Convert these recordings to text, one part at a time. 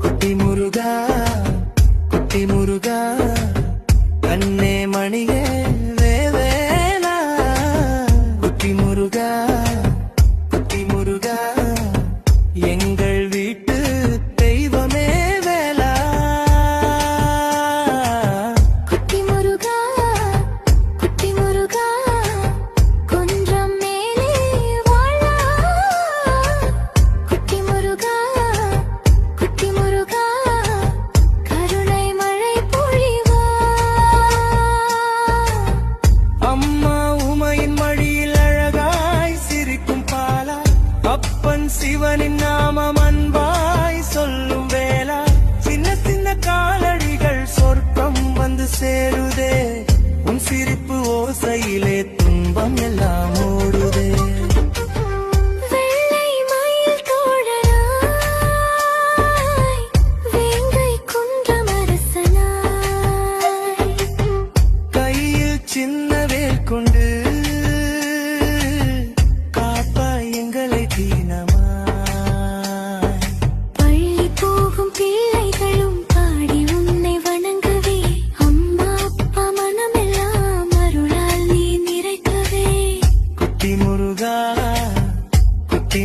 குட்டி முருகா குட்டி முருகா கண்ணே மணியே வேவேலா குட்டி முருகா குட்டி முருகா எங்கள் வீட்டு தெய்வமே வேலா குட்டி முருகா குட்டி முருகா கொஞ்சம் மேலே வாழா குட்டி முருகா குட்டி முருகா கருணை மழை பொழிவா அம்மா உமையின் மடியில் அழகாய் சிரிக்கும் பாலா அப்பன் சிவனின் நாமம் அன்பாய் சொல்லும் வேளா சின்ன சின்ன காலடிகள் சொர்க்கம் வந்து சேருதே உன் சிரிப்பு ஓசையிலே துன்பம் எல்லாம் ஓடுதே வெள்ளை மயில் தோழனாய் வேங்கை குன்றம் அரசனாய் கையில் சின்ன வேல் கொண்டு காப்பாய் எங்களை தீனமாய் பள்ளி போகும் பிள்ளைகளும் பாடி உன்னை வணங்கவே அம்மா அப்பா மனமெல்லாம் அருளால் நீ நிறைக்கவே குட்டி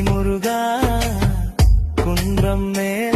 முருகா குன்றம் மேல்